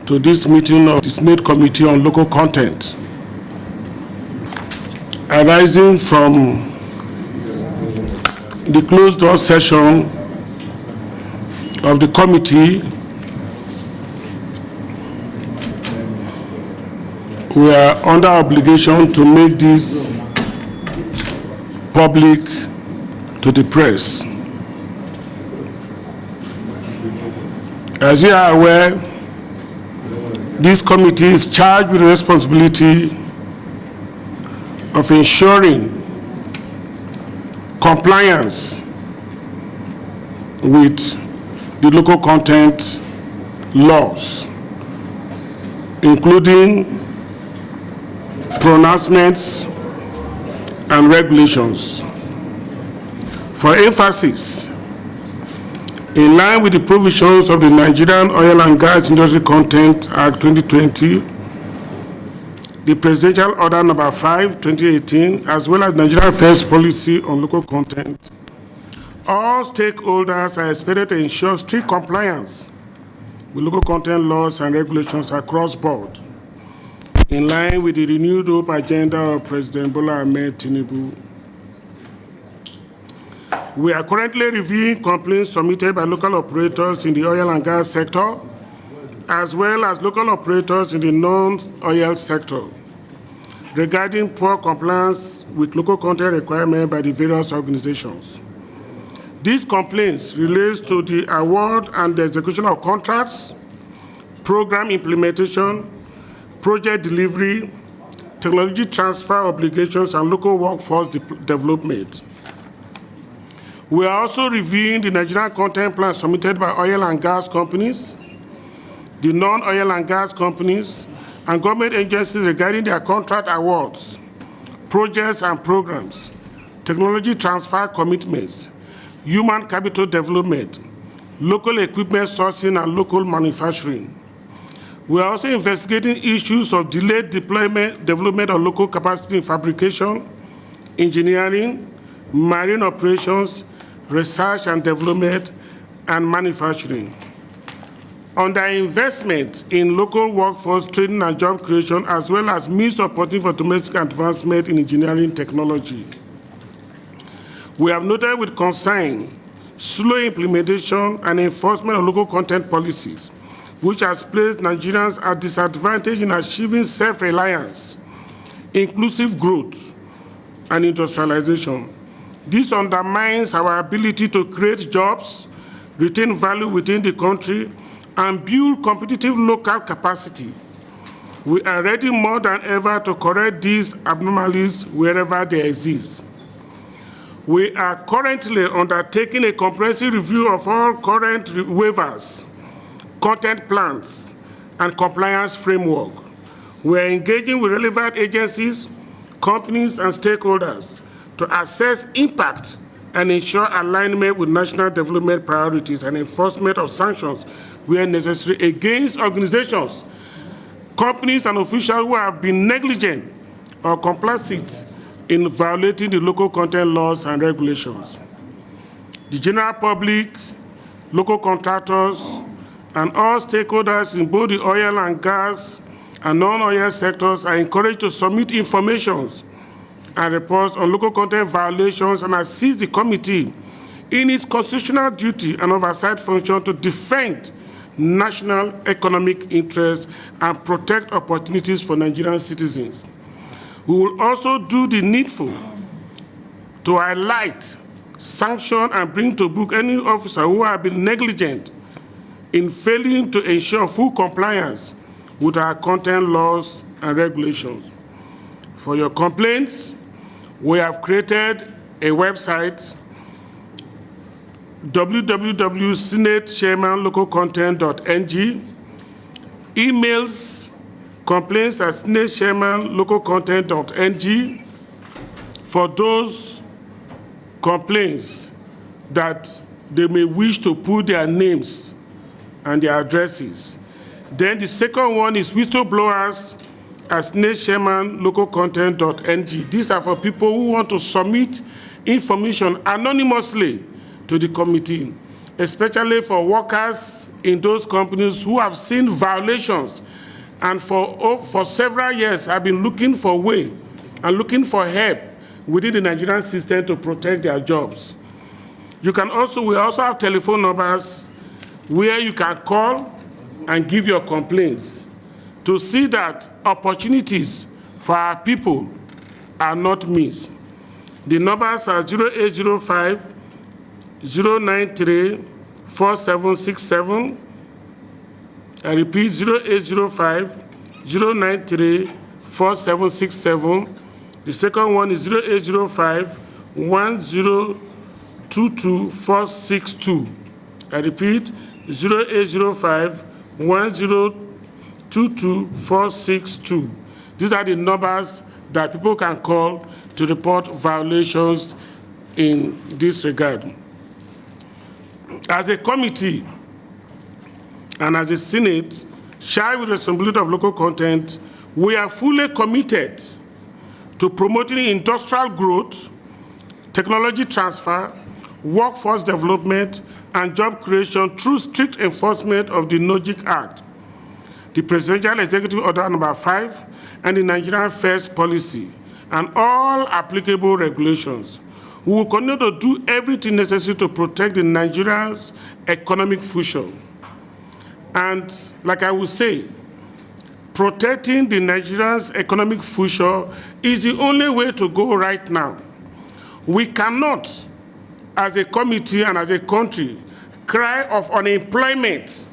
to this meeting of the Senate Committee on Local Content, arising from the closed-door session of the committee. We are under obligation to make this public to the press. As you are aware, this committee is charged with the responsibility of ensuring compliance with the local content laws, including pronouncements and regulations. For emphasis, in line with the provisions of the Nigerian Oil and Gas Industry Content Act 2020, the Presidential Order Number 5, 2018, as well as Nigerian Affairs Policy on Local Content, all stakeholders are expected to ensure strict compliance with local content laws and regulations across board, in line with the renewed hope agenda of President Bola Ahmed Tinubu. We are currently reviewing complaints submitted by local operators in the oil and gas sector, as well as local operators in the non-oil sector, regarding poor compliance with local content requirements by the various organizations. These complaints relate to the award and the execution of contracts, program implementation, project delivery, technology transfer obligations, and local workforce development. We are also reviewing the Nigerian content plan submitted by oil and gas companies, the non-oil and gas companies, and government agencies regarding their contract awards, projects and programs, technology transfer commitments, human capital development, local equipment sourcing, and local manufacturing. We are also investigating issues of delayed development of local capacity in fabrication, engineering, marine operations, research and development, and manufacturing. Under investment in local workforce training and job creation, as well as means opportunity for domestic advancement in engineering technology. We have noted with concern slow implementation and enforcement of local content policies, which has placed Nigerians at disadvantage in achieving self-reliance, inclusive growth, and industrialization. This undermines our ability to create jobs, retain value within the country, and build competitive local capacity. We are ready more than ever to correct these abnormalities wherever they exist. We are currently undertaking a comprehensive review of all current waivers, content plans, and compliance framework. We are engaging with relevant agencies, companies, and stakeholders to assess impact and ensure alignment with national development priorities and enforcement of sanctions where necessary against organizations, companies, and officials who have been negligent or complicit in violating the local content laws and regulations. The general public, local contractors, and all stakeholders in both the oil and gas and non-oil sectors are encouraged to submit information and reports on local content violations and assist the committee in its constitutional duty and oversight function to defend national economic interests and protect opportunities for Nigerian citizens. We will also do the needful to highlight, sanction, and bring to book any officer who have been negligent in failing to ensure full compliance with our content laws and regulations. For your complaints, we have created a website, www.senate-chairman-local-content.ng, emails, complaints@senate-chairman-local-content.ng for those complaints that they may wish to put their names and their addresses. Then the second one is whistleblowers at senate-chairman-local-content.ng. These are for people who want to submit information anonymously to the committee, especially for workers in those companies who have seen violations and for several years have been looking for a way and looking for help within the Nigerian system to protect their jobs. We also have telephone numbers where you can call and give your complaints to see that opportunities for our people are not missed. The numbers are 0805 093 4767. I repeat, 0805 093 4767. The second one is 0805 1022 462. I repeat, 0805 1022 462. These are the numbers that people can call to report violations in this regard. As a committee and as a Senate, charged with the responsibility of local content, we are fully committed to promoting industrial growth, technology transfer, workforce development, and job creation through strict enforcement of the NOGIC Act, the Presidential Executive Order No. 5, and the Nigerian First Policy, and all applicable regulations. We will continue to do everything necessary to protect the Nigeria's economic future. And like I would say, protecting the Nigeria's economic future is the only way to go right now. We cannot, as a committee and as a country, cry of unemployment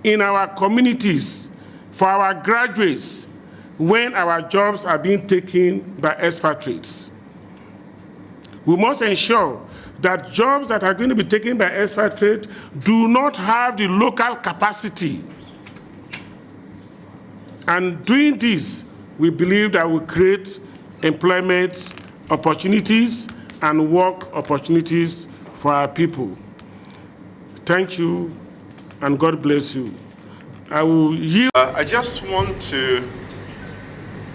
in our communities for our graduates when our jobs are being taken by expatriates. We must ensure that jobs that are going to be taken by expatriates do not have the local capacity. And doing this, we believe that will create employment opportunities and work opportunities for our people. Thank you, and God bless you. I will yield. I just want to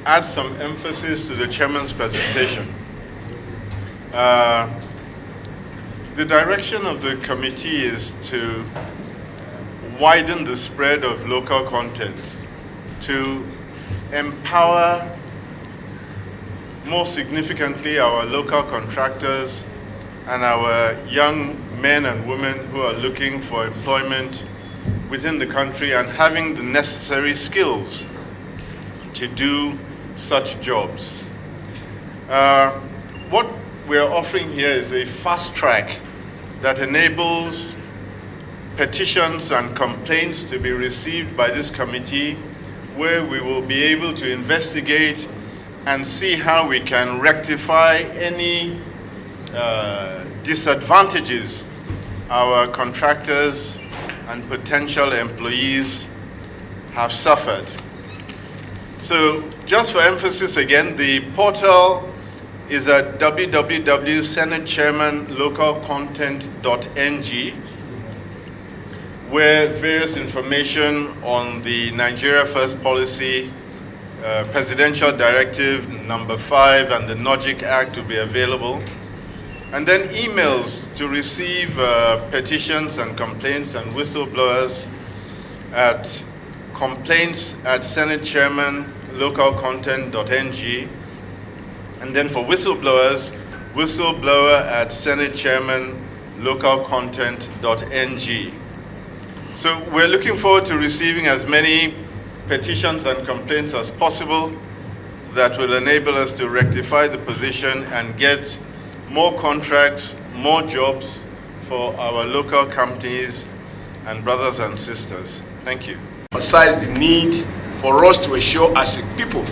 add some emphasis to the chairman's presentation. The direction of the committee is to widen the spread of local content, to empower more significantly our local contractors and our young men and women who are looking for employment within the country and having the necessary skills to do such jobs. What we are offering here is a fast track that enables petitions and complaints to be received by this committee, where we will be able to investigate and see how we can rectify any disadvantages our contractors and potential employees have suffered. So just for emphasis again, the portal is at www.senatechairmanlocalcontent.ng, where various information on the Nigeria First Policy, Presidential Directive No. 5 and the NOGIC Act will be available. And then emails to receive petitions and complaints and whistleblowers at complaints@senatechairmanlocalcontent.ng. And then for whistleblowers, whistleblower@senatechairmanlocalcontent.ng. So we're looking forward to receiving as many petitions and complaints as possible that will enable us to rectify the position and get more contracts, more jobs for our local companies and brothers and sisters. Thank you. Emphasize the need for us to ensure as a people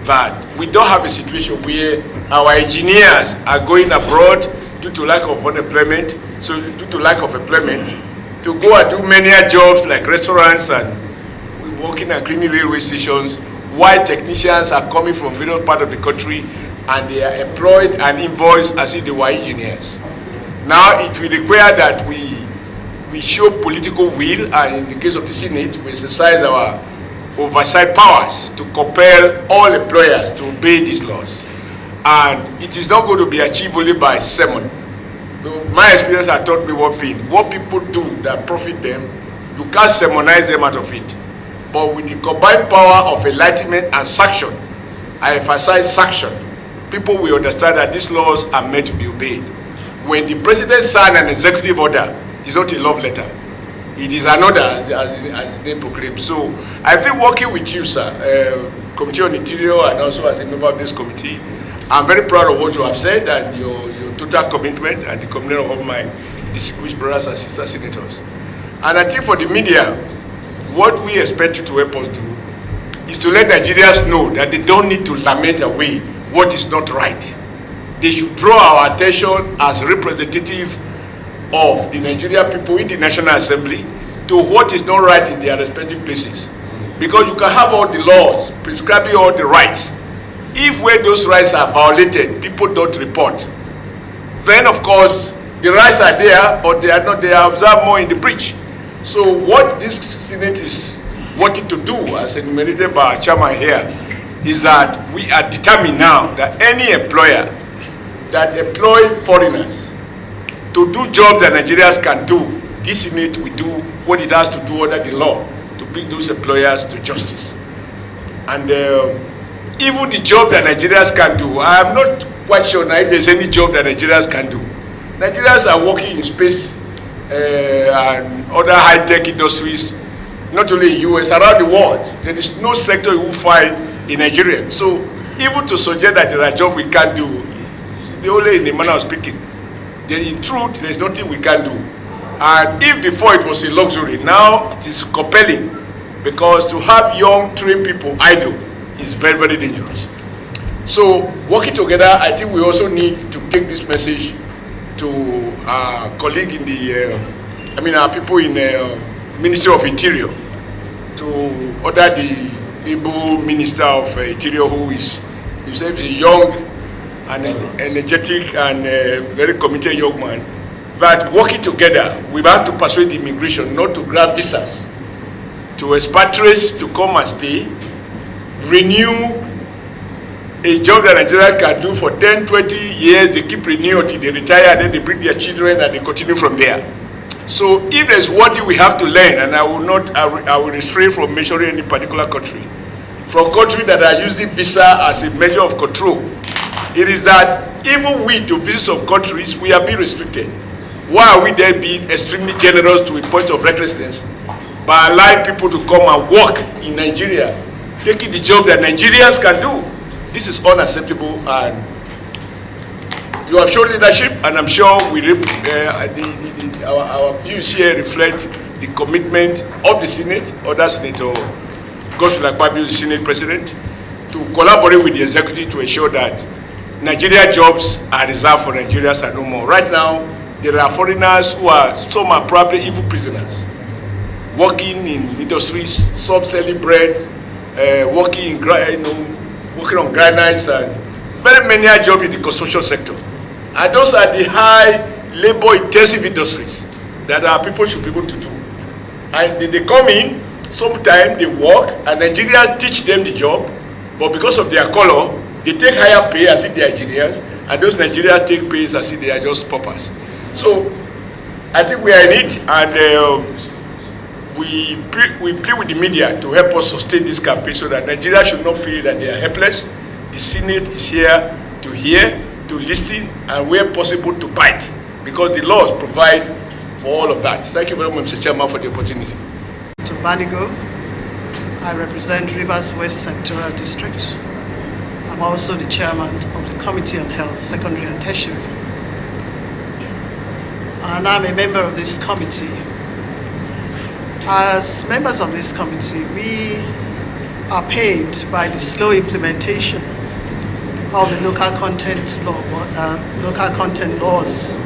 that we don't have a situation where our engineers are going abroad due to lack of employment, to go and do many jobs like restaurants and working at cleaning railway stations, while technicians are coming from various parts of the country and they are employed and invoiced as if they were engineers. Now it will require that we show political will, and in the case of the Senate, we exercise our oversight powers to compel all employers to obey these laws. And it is not going to be achieved only by sermon. My experience has taught me one thing: what people do that profit them, you can't sermonize them out of it. But with the combined power of enlightenment and sanction, I emphasize sanction, people will understand that these laws are meant to be obeyed. When the president signs an executive order, it's not a love letter. It is an order, as they proclaim. So I think working with you, sir, Committee on Interior, and also as a member of this committee, I'm very proud of what you have said and your total commitment and the commitment of all my distinguished brothers and sister senators. And I think for the media, what we expect you to help us do is to let Nigerians know that they don't need to lament away what is not right. They should draw our attention as representative of the Nigerian people in the National Assembly to what is not right in their respective places. Because you can have all the laws prescribing all the rights. If when those rights are violated, people don't report, then of course the rights are there, but they are not. They are observed more in the breach. So what this Senate is wanting to do, as enumerated by our chairman here, is that we are determined now that any employer that employ foreigners to do jobs that Nigerians can do, this Senate will do what it has to do under the law to bring those employers to justice. And even the job that Nigerians can do, I am not quite sure now if there's any job that Nigerians can do. Nigerians are working in space and other high-tech industries, not only in US, around the world. There is no sector you will find in Nigeria. So even to suggest that there are jobs we can't do, the only in the manner of speaking. In truth, there is nothing we can do. And if before it was a luxury, now it is compelling, because to have young, trained people idle is very, very dangerous. So working together, I think we also need to take this message to our colleague in the, our people in the Ministry of Interior, to order the able Minister of Interior, who is himself a young and energetic and very committed young man, that working together, we have to persuade the immigration not to grant visas to expatriates to come and stay, renew a job that Nigeria can do for 10, 20 years, they keep renewing until they retire, and then they bring their children and they continue from there. So if there's one thing we have to learn, and I will refrain from mentioning any particular country, from countries that are using visa as a measure of control, it is that even we, to visit some countries, we are being restricted. Why are we then being extremely generous to a point of recklessness by allowing people to come and work in Nigeria, taking the job that Nigerians can do? This is unacceptable, and you have shown leadership, and I'm sure our views here reflect the commitment of the Senate, other Senator Godswill Akpabio, the Senate President, to collaborate with the executive to ensure that Nigeria jobs are reserved for Nigerians and no more. Right now, there are foreigners who are, some are probably evil prisoners, working in industries, some selling bread, working on granites, and very many are jobs in the construction sector. And those are the high labor-intensive industries that our people should be able to do. And they come in, sometimes they work, and Nigerians teach them the job, but because of their color, they take higher pay as if they are engineers, and those Nigerians take pay as if they are just paupers. So I think we are in it, and we plead with the media to help us sustain this campaign so that Nigeria should not feel that they are helpless. The Senate is here to hear, to listen, and where possible to bite, because the laws provide for all of that. Thank you very much, Mr. Chairman, for the opportunity. Sen.Banigo, I represent Rivers West Sectoral District. I'm also the chairman of the Committee on Health, Secondary and Tertiary. And I'm a member of this committee. As members of this committee, we are pained by the slow implementation of the local content laws.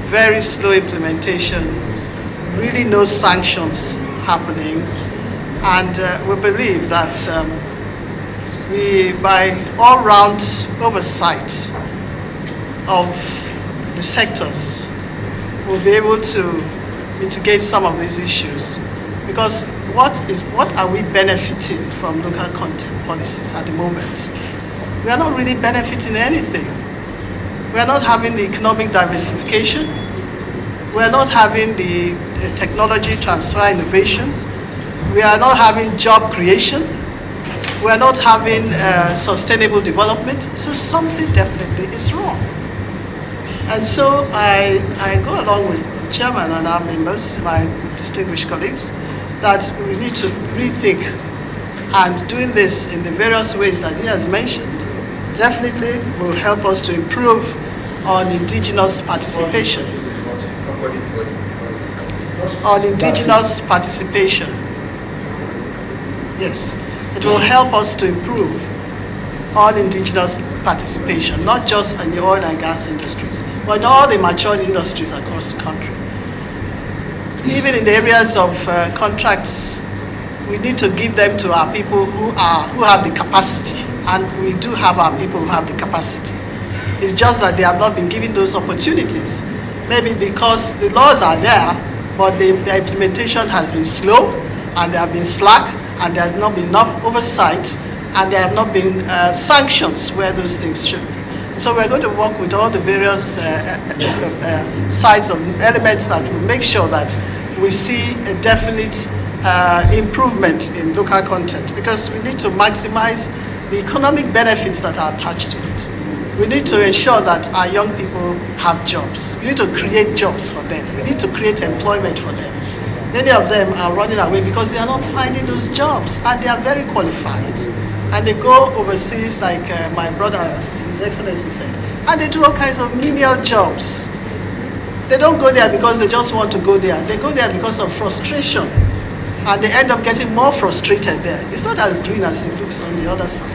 Very slow implementation, really no sanctions happening, and we believe that by all-round oversight of the sectors, we'll be able to mitigate some of these issues. Because what are we benefiting from local content policies at the moment? We are not really benefiting anything. We are not having the economic diversification. We are not having the technology transfer innovation. We are not having job creation. We are not having sustainable development. So something definitely is wrong. And so I go along with the chairman and our members, my distinguished colleagues, that we need to rethink, and doing this in the various ways that he has mentioned definitely will help us to improve on indigenous participation. Yes, it will help us to improve on indigenous participation, not just in the oil and gas industries, but in all the mature industries across the country. Even in the areas of contracts, we need to give them to our people who have the capacity, and we do have our people who have the capacity. It's just that they have not been given those opportunities, maybe because the laws are there, but the implementation has been slow, and they have been slack, and there has not been enough oversight, and there have not been sanctions where those things should be. So we're going to work with all the various sides of elements that will make sure that we see a definite improvement in local content, because we need to maximize the economic benefits that are attached to it. We need to ensure that our young people have jobs. We need to create jobs for them. We need to create employment for them. Many of them are running away because they are not finding those jobs, and they are very qualified. And they go overseas, like my brother, His Excellency said, and they do all kinds of menial jobs. They don't go there because they just want to go there. They go there because of frustration, and they end up getting more frustrated there. It's not as green as it looks on the other side.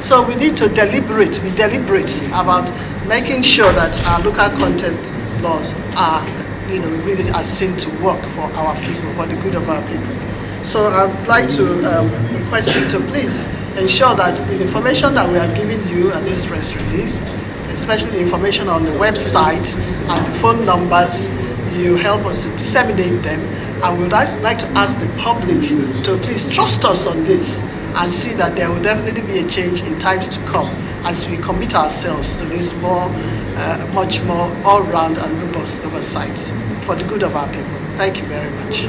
So we need to be deliberate about making sure that our local content laws are, really are seen to work for our people, for the good of our people. So I'd like to request you to please ensure that the information that we are giving you at this press release, especially the information on the website and the phone numbers, you help us to disseminate them. And we would like to ask the public to please trust us on this and see that there will definitely be a change in times to come as we commit ourselves to this much more all-round and robust oversight for the good of our people. Thank you very much.